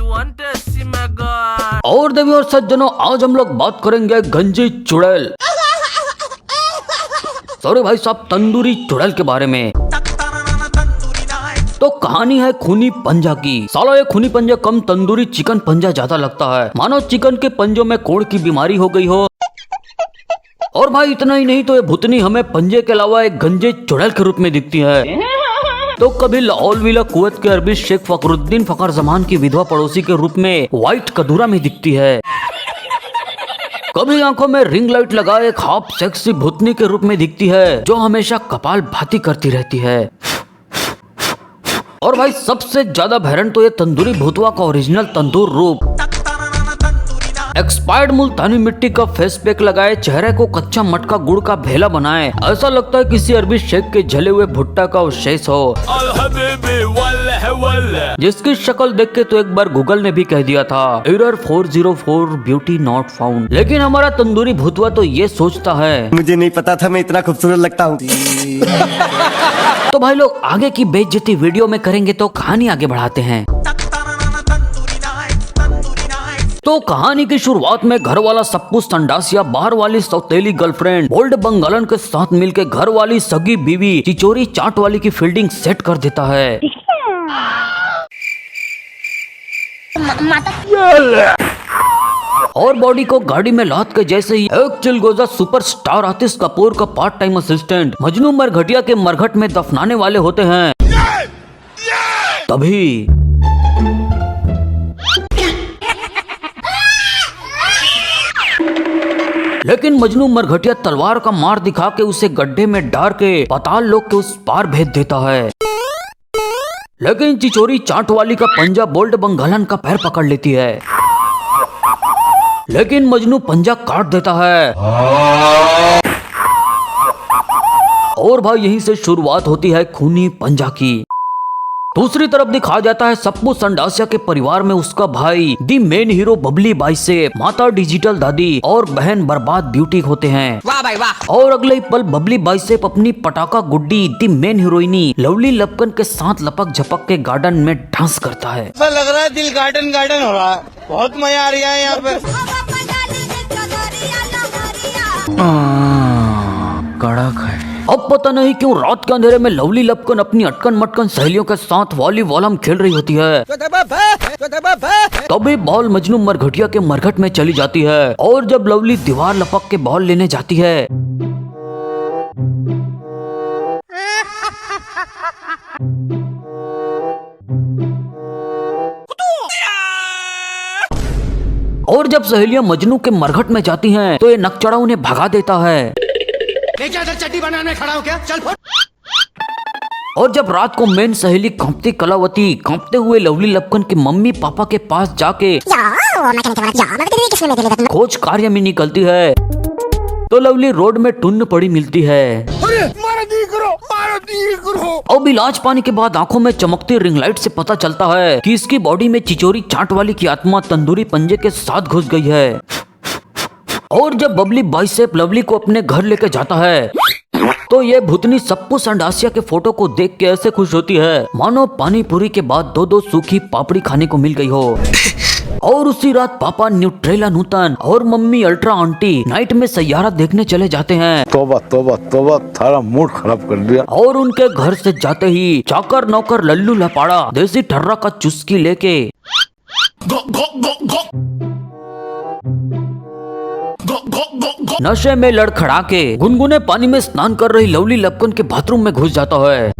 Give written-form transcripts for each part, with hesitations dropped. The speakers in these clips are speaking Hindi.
want to see my God? और देवी और सज्जनों, आज हम लोग बात करेंगे गंजी चुड़ैल, सॉरी भाई साहब, तंदूरी चुड़ैल के बारे में। तो कहानी है खूनी पंजा की। साला ये खूनी पंजा कम तंदूरी चिकन पंजा ज्यादा लगता है, मानो चिकन के पंजों में कोढ़ की बीमारी हो गई हो। और भाई इतना ही नहीं, तो ये भूतनी हमें पंजे के अलावा एक गंजे चुड़ैल के रूप में दिखती है। तो कभी लाहौल विला कुवैत के अरबी शेख फखरुद्दीन फखर जमान की विधवा पड़ोसी के रूप में व्हाइट कदूरा में दिखती है। कभी आंखों में रिंग लाइट लगाए एक हाफ सेक्सी भूतनी के रूप में दिखती है, जो हमेशा कपाल भाती करती रहती है। और भाई सबसे ज्यादा भैरन तो ये तंदूरी भूतवा का ओरिजिनल तंदूर रूप। एक्सपायर्ड मुल्तानी मिट्टी का फेस पैक लगाए, चेहरे को कच्चा मटका गुड़ का भेला बनाए, ऐसा लगता है किसी अरबी शेख के जले हुए भुट्टा का अवशेष हो, जिसकी शक्ल देख के तो एक बार गूगल ने भी कह दिया था एरर 404 ब्यूटी नॉट फाउंड। लेकिन हमारा तंदूरी भूतवा तो ये सोचता है, मुझे नहीं पता था मैं इतना खूबसूरत लगता हूँ। तो भाई लोग आगे की बेइज्जती वीडियो में करेंगे, तो कहानी आगे बढ़ाते हैं। तो कहानी की शुरुआत में घर वाला सप्पू संडासिया बाहर वाली सौतेली गर्लफ्रेंड बोल्ड बंगालन के साथ मिलकर घर वाली सगी बीवी चिचोरी चाट वाली की फील्डिंग सेट कर देता है। और बॉडी को गाड़ी में लाद के जैसे ही एक चिलगोजा सुपरस्टार आतिश कपूर का पार्ट टाइम असिस्टेंट मजनू मरघटिया के मरघट में दफनाने वाले होते हैं, तभी लेकिन मजनू मरघटिया तलवार का मार दिखा के उसे गड्ढे में डाल के पाताल लोक के उस पार भेज देता है। लेकिन चिचोरी चाट वाली का पंजा बोल्ड बंगालन का पैर पकड़ लेती है, लेकिन मजनू पंजा काट देता है। और भाई यहीं से शुरुआत होती है खूनी पंजा की। दूसरी तरफ दिखाया जाता है सप्पू संडासिया के परिवार में उसका भाई दी मेन हीरो बबली बाइसेप, माता डिजिटल दादी और बहन बर्बाद ब्यूटी होते हैं। वाह भाई वाह। और अगले ही पल बबली बाइसेप अपनी पटाखा गुड्डी दी मेन हीरोइनी लवली लपकन के साथ लपक झपक के गार्डन में डांस करता है। ऐसा लग रहा है दिल गार्डन गार्डन हो रहा है, बहुत मजा आ रहा है यहाँ पे। कड़क है। अब पता नहीं क्यों रात के अंधेरे में लवली लपकन अपनी अटकन मटकन सहेलियों के साथ वॉलीबॉल हम खेल रही होती है। तभी बॉल मजनू मरघटिया के मरघट में चली जाती है, और जब लवली दीवार लपक के बॉल लेने जाती है और जब सहेलियां मजनू के मरघट में जाती हैं, तो ये नकचड़ा उन्हें भगा देता है। क्या इधर चड्डी बनाने खड़ा हो क्या? चल फोड़। और जब रात को मेन सहेली कांपती कलावती कांपते हुए लवली लपकन के मम्मी पापा के पास जाके खोज कार्य में निकलती है, तो लवली रोड में टुन्न पड़ी मिलती है। अब इलाज पाने के बाद आंखों में चमकती रिंग लाइट से पता चलता है कि इसकी बॉडी में चिचोरी चाट वाली की आत्मा तंदूरी पंजे के साथ घुस गई है। और जब बबली बाइसेप लवली को अपने घर लेके जाता है, तो ये भूतनी सप्पू संडासिया के फोटो को देख के ऐसे खुश होती है मानो पानी पूरी के बाद दो सूखी पापड़ी खाने को मिल गई हो। और उसी रात पापा न्यूट्रेला नूतन और मम्मी अल्ट्रा आंटी नाइट में सैयारा देखने चले जाते हैं। तोबा तोबा तोबा, थारा मूड खराब कर दिया। और उनके घर से जाते ही चाकर नौकर लल्लू लपाड़ा देसी ठर्रा का चुस्की लेके नशे में लड़खड़ा के गुनगुने पानी में स्नान कर रही लवली लपकन के बाथरूम में घुस जाता है।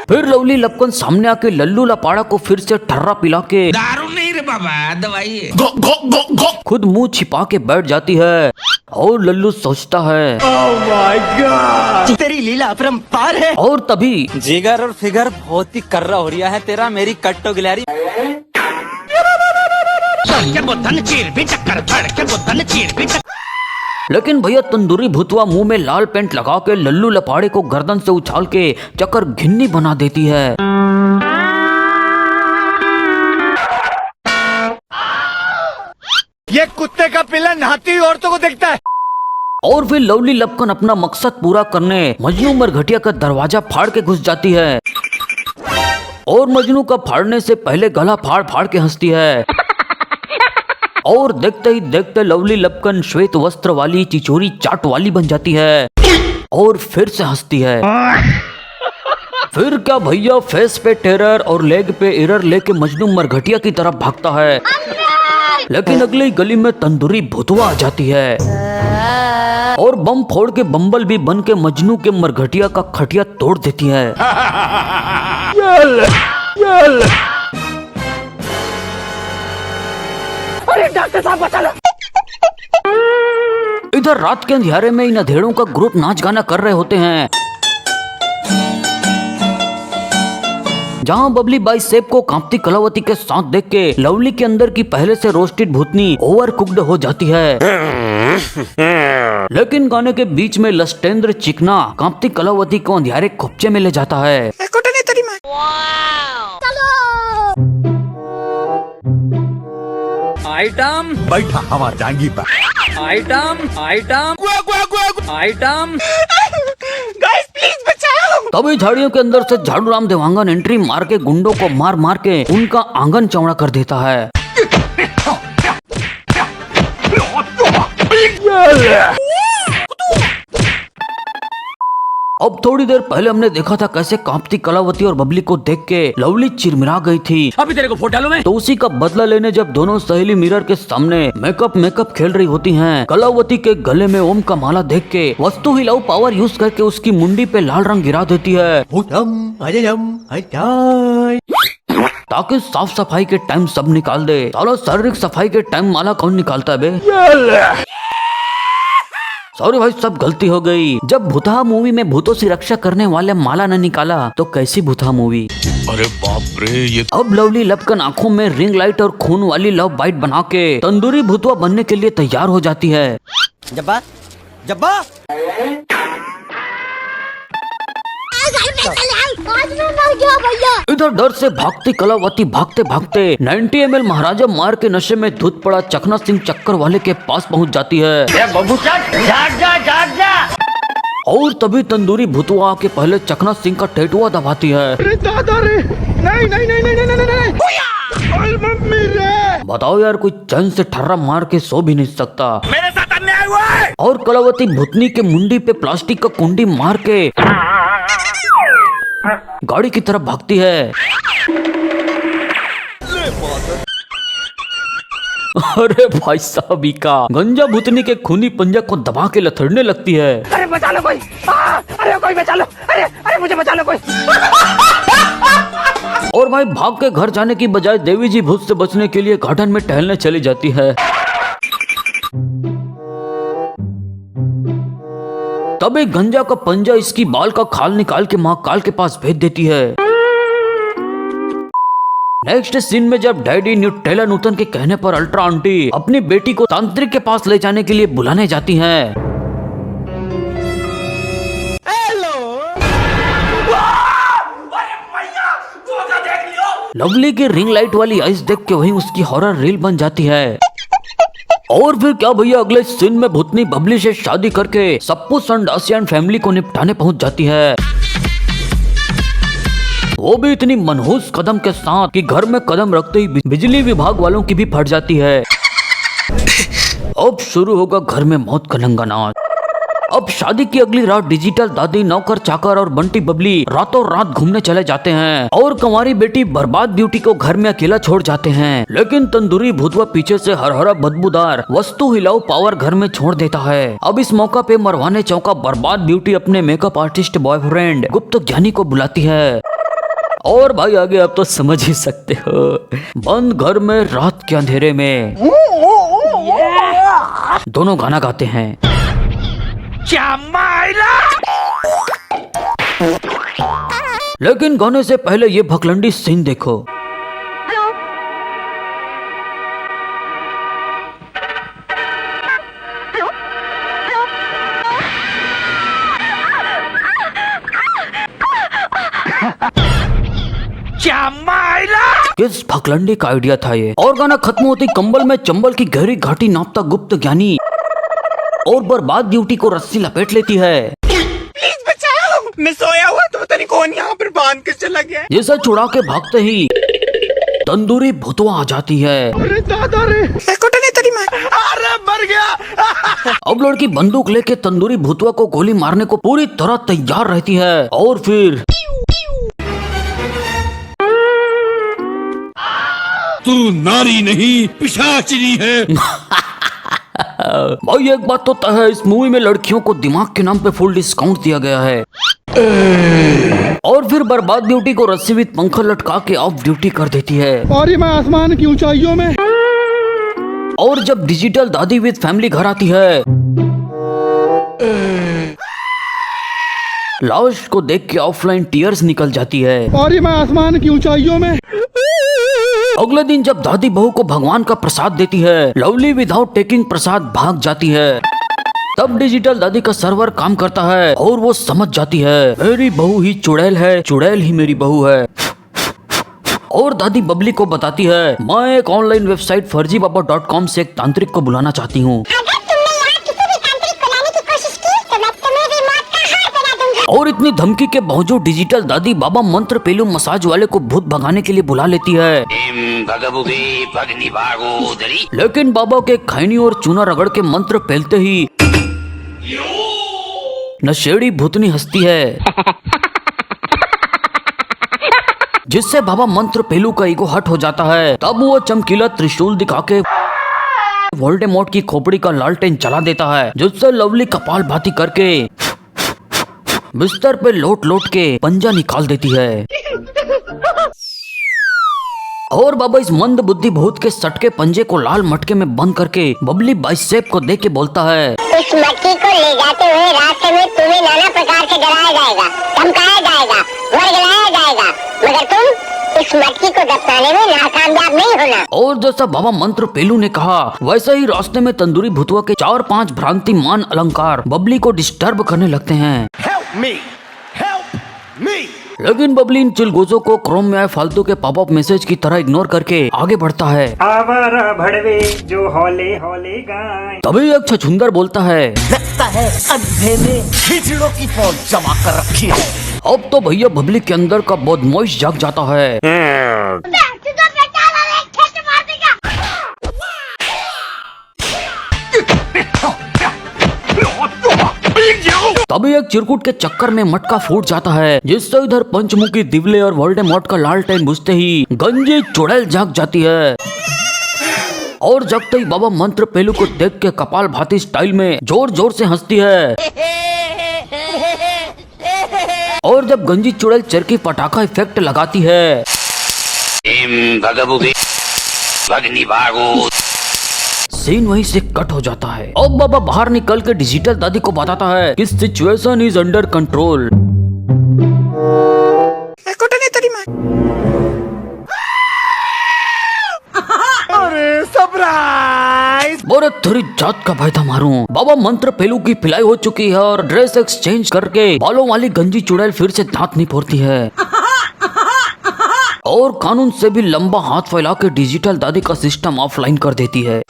फिर लवली लपकन सामने आके लल्लू लपाड़ा को फिर से ठर्रा पिला के दारू नहीं रे बाबा, दवाई है। खुद मुंह छिपा के बैठ जाती है, और लल्लू सोचता है ओह माय गॉड, तेरी लीला अपरंपार है। और तभी जिगर और फिगर बहुत ही कर्रा हो रहा है तेरा, मेरी कट्टो गिलहरी। लेकिन भैया तंदूरी भूतवा मुंह में लाल पेंट लगा के लल्लू लपाड़े को गर्दन से उछाल के चक्कर घिन्नी बना देती है। ये कुत्ते का पिल्ला नहाती हुई औरतों को देखता है। और फिर लवली लपकन अपना मकसद पूरा करने मजनू मरघटिया का दरवाजा फाड़ के घुस जाती है और मजनू का फाड़ने से पहले गला फाड़ फाड़ के हंसती है और देखते ही देखते लवली लपकन श्वेत वस्त्र वाली चिचोरी चाट वाली बन जाती है और फिर से हंसती है। फिर क्या भैया, फेस पे टेरर और लेग पे एरर लेके मजनू मरघटिया की तरफ भागता है, लेकिन अगली गली में तंदूरी भुतवा आ जाती है और बम फोड़ के बम्बल भी बन के मजनू के मरघटिया का खटिया तोड़ देती है। अरे डॉक्टर साहब बचा लो। इधर रात के अंधियारे में इन अधेड़ों का ग्रुप नाच गाना कर रहे होते हैं, जहाँ बबली बाई सेब को कांपती कलावती के साथ देख के लवली के अंदर की पहले से रोस्टेड भूतनी ओवर कुक्ड हो जाती है। लेकिन गाने के बीच में लस्टेंद्र चिकना कांपती कलावती को अंधियारे खुपचे में ले जाता है। आइटम बैठा हवा जाएंगी पर आइटम आइटम आइटम। तभी झाड़ियों के अंदर से झाड़ू राम देवांगन एंट्री मार के गुंडों को मार मार के उनका आंगन चौड़ा कर देता है। अब थोड़ी देर पहले हमने देखा था कैसे कांपती कलावती और बबली को देख के लवली चिरमिरा गई थी। अभी तेरे को फोटो डालूं मैं। तो उसी का बदला लेने जब दोनों सहेली मिरर के सामने मेकअप खेल रही होती हैं, कलावती के गले में ओम का माला देख के वस्तु हिलाऊ पावर यूज करके उसकी मुंडी पे लाल रंग गिरा देती है ताकि साफ सफाई के टाइम सब निकाल दे। साला शारीरिक सफाई के टाइम माला कौन निकालता है बे? सॉरी भाई, सब गलती हो गई। जब भूतहा मूवी में भूतों से रक्षा करने वाले माला न निकाला तो कैसी भूतहा मूवी? अरे बाप रे, ये अब लवली लपकन आंखों में रिंग लाइट और खून वाली लव बाइट बना के तंदूरी भूतवा बनने के लिए तैयार हो जाती है। जब्बा जब्बा इधर डर से भागती कलावती भागते भागते 90 ml महाराजा मार के नशे में धुत पड़ा चकना सिंह चक्कर वाले के पास पहुंच जाती है। और तभी तंदूरी भुतवा के पहले चकना सिंह का टेटुआ दबाती है। बताओ यार, कोई चैन से ठर्रा मार के सो भी नहीं सकता। मेरे साथ अन्याय हुआ है। और कलावती भुतनी के मुंडी पे प्लास्टिक का कुंडी मार के गाड़ी की तरफ भागती है। अरे भाई साहब, का गंजा भूतनी के खूनी पंजा को दबा के लथड़ने लगती है। अरे बचा लो कोई, अरे कोई बचा लो, अरे मुझे बचा लो कोई। और भाई भाग के घर जाने की बजाय देवी जी भूत से बचने के लिए गार्डन में टहलने चली जाती है। तभी गंजा का पंजा इसकी बाल का खाल निकाल के महाकाल के पास भेज देती है। नेक्स्ट सीन में जब डैडी न्यूटेला नूतन के कहने पर अल्ट्रा आंटी अपनी बेटी को तांत्रिक के पास ले जाने के लिए बुलाने जाती हैं। लवली की रिंग लाइट वाली आइस देख के वही उसकी हॉरर रील बन जाती है। और फिर क्या भैया, अगले सीन में भूतनी बबली से शादी करके सप्पू संडासियन फैमिली को निपटाने पहुंच जाती है। वो भी इतनी मनहूस कदम के साथ कि घर में कदम रखते ही बिजली विभाग वालों की भी फट जाती है। अब शुरू होगा घर में मौत का नंगा नाच। अब शादी की अगली रात डिजिटल दादी, नौकर चाकर और बंटी बबली रातों रात घूमने चले जाते हैं और कंवारी बेटी बर्बाद ब्यूटी को घर में अकेला छोड़ जाते हैं। लेकिन तंदूरी भूतवा पीछे से हरहरा बदबूदार वस्तु हिलाऊ पावर घर में छोड़ देता है। अब इस मौका पे मरवाने चौका बर्बाद ब्यूटी अपने मेकअप आर्टिस्ट बॉयफ्रेंड गुप्त ज्ञानी को बुलाती है। और भाई आगे आप तो समझ ही सकते हो, बंद घर में रात के अंधेरे में दोनों गाना गाते हैं। लेकिन गाने से पहले ये भकलंडी सीन देखो। किस फकलंडे का आइडिया था ये। और गाना खत्म होते कंबल में चंबल की गहरी घाटी नापता गुप्त ज्ञानी और बर्बाद ड्यूटी को रस्सी लपेट लेती है। प्लीज बचाओ, मैं सोया हुआ तो पता नहीं कौन यहाँ पर बांध के चला गया। जैसा छुड़ा के भागते ही तंदूरी भुतवा आ जाती है। अरे दादा रे, नहीं तेरी माँ। अरे मर गया। अब लड़की बंदूक लेके तंदूरी भुतवा को गोली मारने को पूरी तरह तैयार रहती है। और फिर तू नारी नहीं पिशाचिनी है। भाई एक बात तो तय है, इस मूवी में लड़कियों को दिमाग के नाम पे फुल डिस्काउंट दिया गया है। और फिर बर्बाद ड्यूटी को रस्सी विद पंखा लटका के ऑफ ड्यूटी कर देती है। और ये मैं आसमान की ऊंचाइयों में। और जब डिजिटल दादी विद फैमिली घर आती है, लाश को देख के ऑफलाइन टीयर्स निकल जाती है। और ये मैं आसमान की ऊंचाइयों में। अगले दिन जब दादी बहू को भगवान का प्रसाद देती है, लवली विदाउट टेकिंग प्रसाद भाग जाती है। तब डिजिटल दादी का सर्वर काम करता है और वो समझ जाती है मेरी बहू ही चुड़ैल है, चुड़ैल ही मेरी बहू है। और दादी बबली को बताती है मैं एक ऑनलाइन वेबसाइट फर्जीबाबा.com से एक तांत्रिक को बुलाना चाहती हूँ। और इतनी धमकी के बावजूद डिजिटल दादी बाबा मंत्र पेलू मसाज वाले को भूत भगाने के लिए बुला लेती है। लेकिन बाबा के खैनी और चूना रगड़ के मंत्र पेलते ही नशेड़ी भूतनी हंसती है, जिससे बाबा मंत्र पेलू का ईगो हट हो जाता है। तब वो चमकीला त्रिशूल दिखा के वोल्डेमॉर्ट की खोपड़ी का लालटेन चला देता है, जिससे लवली कपाल भाती करके बिस्तर पे लोट लोट के पंजा निकाल देती है। और बाबा इस मंद बुद्धि भूत के सटके पंजे को लाल मटके में बंद करके बबली बाइसेप को देख के बोलता है इस मटकी को ले जाते हुए रास्ते में तुम्हें नाना प्रकार से डराया जाएगा, धमकाया जाएगा, वर्गलाया जाएगा, मगर तुम इस मटकी को दफनाने में नाकामयाब नहीं होना। और जैसा बाबा मंत्र पेलू ने कहा वैसा ही रास्ते में तंदूरी भुतवा के 4-5 भ्रांति मान अलंकार बबली को डिस्टर्ब करने लगते हैं। Help me। लेकिन बबली इन चिलगोजों को क्रोम में आए फालतू के पॉपअप मैसेज की तरह इग्नोर करके आगे बढ़ता है। आवारा भड़वे जो हौले हौले गाय। तभी एक छछुंदर बोलता है लगता है अंधे में खिचड़ों की फौज जमा कर रखी है। अब तो भैया बबली के अंदर का बदमाश जाग जाता है। तभी एक चिरकुट के चक्कर में मटका फूट जाता है, जिससे इधर पंचमुखी दिवले और वोल्डेमॉर्ट का लालटेन बुझते ही गंजी चुड़ैल जाग जाती है। और जगते ही बाबा मंत्र पेलू को देख के कपाल भाती स्टाइल में जोर जोर से हंसती है। और जब गंजी चुड़ैल चरखी पटाखा इफेक्ट लगाती है, सीन वहीं से कट हो जाता है। अब बाबा बाहर निकल के डिजिटल दादी को बताता है कि सिचुएशन इज अंडर कंट्रोल। अरे सरप्राइज। बोरे तेरी जात का भाई था मारूं। बाबा मंत्र पेलू की पिलाई हो चुकी है और ड्रेस एक्सचेंज करके बालों वाली गंजी चुड़ैल फिर से दांत नहीं फोड़ती है और कानून से भी लंबा हाथ फैला के डिजिटल दादी का सिस्टम ऑफलाइन कर देती है।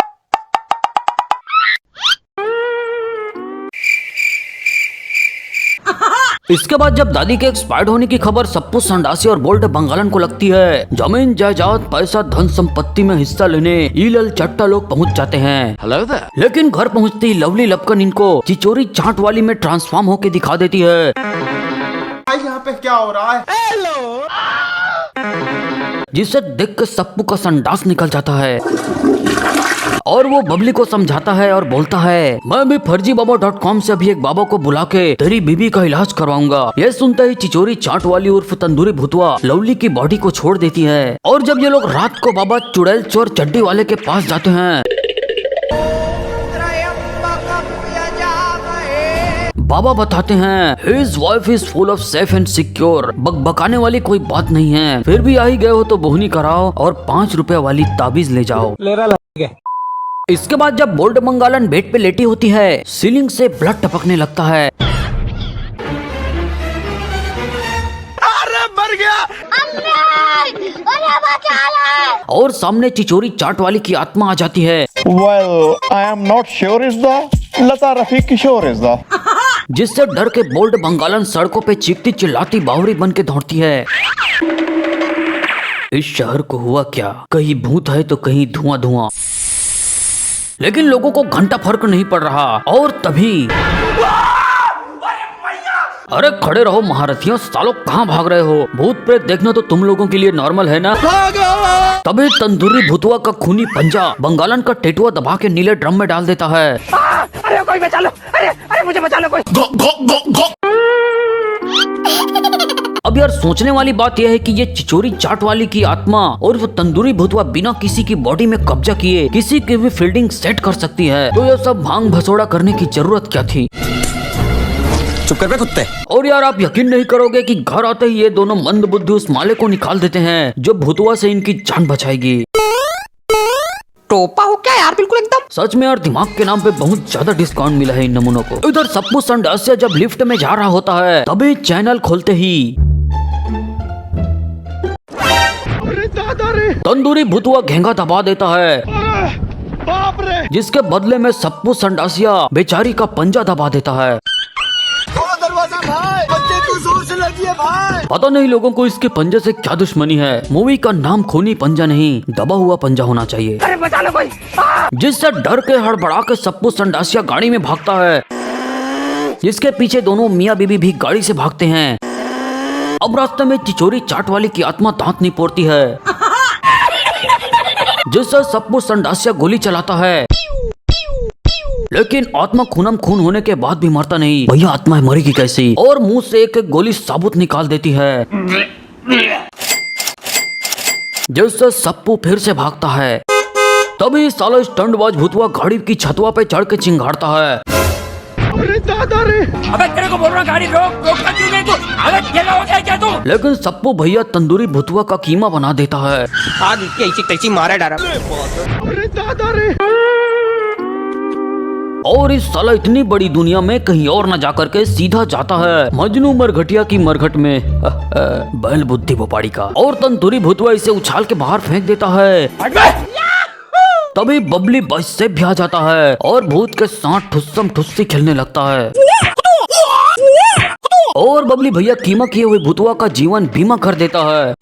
इसके बाद जब दादी के एक्सपायर्ड होने की खबर सप्पू संडासी और बोल्ट बंगालन को लगती है, जमीन जायदाद पैसा धन संपत्ति में हिस्सा लेने ईलल चट्टा लोग पहुंच जाते हैं। लेकिन घर पहुंचते ही लवली लपकन इनको चिचोरी चाट वाली में ट्रांसफॉर्म होके दिखा देती है। यहाँ पे क्या हो रहा है? हेलो। जिसे देख के सप्पू का संडास निकल जाता है और वो बबली को समझाता है और बोलता है मैं भी फर्जीबाबा.com से अभी एक बाबा को बुला के तेरी बीबी का इलाज करवाऊंगा। ये सुनते ही चिचोरी चाट वाली उर्फ तंदूरी भुतवा लवली की बॉडी को छोड़ देती है। और जब ये लोग रात को बाबा चुड़ैल चोर चड्डी वाले के पास जाते हैं, बाबा बताते हैं his wife is full of safe and secure. बकबकाने वाली कोई बात नहीं है, फिर भी आ ही गए हो तो बोहनी कराओ और 5 रुपए वाली ताबीज ले जाओ। इसके बाद जब बोल्ड मंगालन बेड पे लेटी होती है, सीलिंग से ब्लड टपकने लगता है। अरे मर गया। और सामने चिचोरी चाट वाली की आत्मा आ जाती है, Well, I am not sure is the Lata Rafi Kishore is the जिससे डर के बोल्ड बंगालन सड़कों पे चीखती चिल्लाती बावरी बन के दौड़ती है। इस शहर को हुआ क्या, कहीं भूत है तो कहीं धुआं धुआं, लेकिन लोगों को घंटा फर्क नहीं पड़ रहा। और तभी अरे खड़े रहो महारथियों, सालों कहाँ भाग रहे हो? भूत प्रेत देखना तो तुम लोगों के लिए नॉर्मल है ना। तभी तंदूरी भुतवा का खूनी पंजा बंगालन का टेटुआ दबा के नीले ड्रम में डाल देता है। अरे कोई बचा लो, अरे मुझे बचा लो कोई। अब यार सोचने वाली बात यह है कि ये चिचोरी चाट वाली की आत्मा और वो तंदूरी भुतवा बिना किसी की बॉडी में कब्जा किए किसी की भी फील्डिंग सेट कर सकती है, तो ये सब भांग भसोड़ा करने की जरूरत क्या थी? चुप कर बे कुत्ते। और यार आप यकीन नहीं करोगे कि घर आते ही ये दोनों मंद बुद्धि उस माले को निकाल देते हैं जो भुतवा से इनकी जान बचाएगी। टोपा हो क्या यार, बिल्कुल एकदम। सच में यार दिमाग के नाम पे बहुत ज्यादा डिस्काउंट मिला है इन नमूनों को। इधर सप्पू संडासिया जब लिफ्ट में जा रहा होता है तभी चैनल खोलते ही तंदूरी भुतवा घेंगा दबा देता है, जिसके बदले में सप्पू संडासिया बेचारी का पंजा दबा देता है। पता नहीं लोगों को इसके पंजे से क्या दुश्मनी है। मूवी का नाम खूनी पंजा नहीं, दबा हुआ पंजा होना चाहिए। अरे बचा लो कोई। जिससे डर के हड़बड़ा के सप्पू संडासिया गाड़ी में भागता है, जिसके पीछे दोनों मियाँ बीबी भी गाड़ी से भागते हैं। अब रास्ते में चिचोरी चाट वाली की आत्मा दांत नहीं पोड़ती है, जिससे सप्पू संडासिया गोली चलाता है, लेकिन आत्मा खूनम खून होने के बाद भी मरता नहीं। भैया आत्मा मरेगी कैसी? और मुंह से एक एक गोली साबुत निकाल देती है, जिससे सप्पू फिर से भागता है। तभी साला स्टंटबाज भुतवा गाड़ी की छतवा पे चढ़ के चिंगाड़ता है। अबे तेरे को बोल रहा गाड़ी रोक, रोकता क्यों नहीं तू? अबे ठेला हो गया क्या तू? लेकिन सप्पू भैया तंदूरी भुतवा का कीमा बना देता है। आज कैसी कैसी मारा डारा। और इस साला इतनी बड़ी दुनिया में कहीं और न जाकर के सीधा जाता है मजनू मरघटिया की मरघट में बैल बुद्धि भोपाड़ी का। और तंदूरी भुतवा इसे उछाल के बाहर फेंक देता है। तभी बबली बस से भी आ जाता है और भूत के साथ ठुस्सम ठुस्सी खेलने लगता है। और बबली भैया कीमा किए हुए भुतवा का जीवन बीमा कर देता है।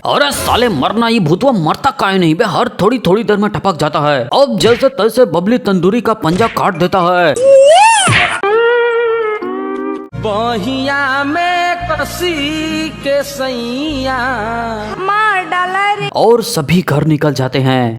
अरे साले मरना, ये भुतवा मरता काहे नहीं बे? हर थोड़ी थोड़ी देर में टपक जाता है। अब जैसे तैसे बबली तंदूरी का पंजा काट देता है। बहिया में कसी के सैया मार डाला रे। और सभी घर निकल जाते हैं।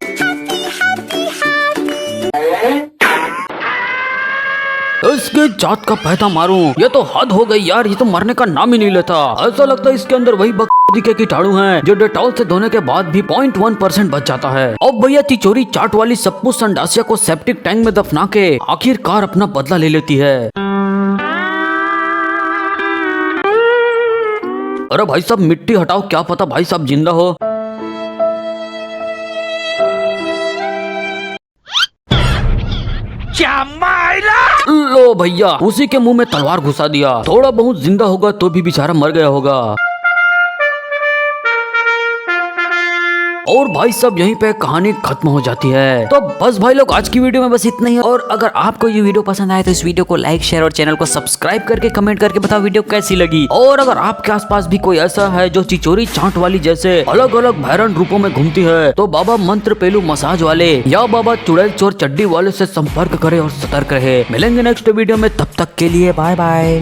इसके जात का पैदा मारूं, ये तो हद हो गई यार। ये तो मरने का नाम ही नहीं लेता। ऐसा लगता है इसके अंदर वही बकरी के कीटाणु हैं जो डेटॉल से धोने के बाद भी 0.1% बच जाता है। अब भैया चिचोरी चाट वाली सप्पू संडासिया को सेप्टिक टैंक में दफना के आखिरकार अपना बदला ले लेती है। अरे भाई साहब मिट्टी हटाओ, क्या पता भाई साहब जिंदा हो। क्या मायला? लो भैया, उसी के मुंह में तलवार घुसा दिया। थोड़ा बहुत जिंदा होगा तो भी बेचारा मर गया होगा। और भाई सब यहीं पे कहानी खत्म हो जाती है। तो बस भाई लोग आज की वीडियो में बस इतना ही। और अगर आपको ये वीडियो पसंद आए तो इस वीडियो को लाइक शेयर और चैनल को सब्सक्राइब करके कमेंट करके बताओ वीडियो कैसी लगी। और अगर आपके आसपास भी कोई ऐसा है जो चिचोरी चाट वाली जैसे अलग अलग भैरन रूपों में घूमती है तो बाबा मंत्र पेलू मसाज वाले या बाबा चुड़ैल चोर चड्डी वाले से संपर्क करे और सतर्क रहे। मिलेंगे नेक्स्ट वीडियो में, तब तक के लिए बाय बाय।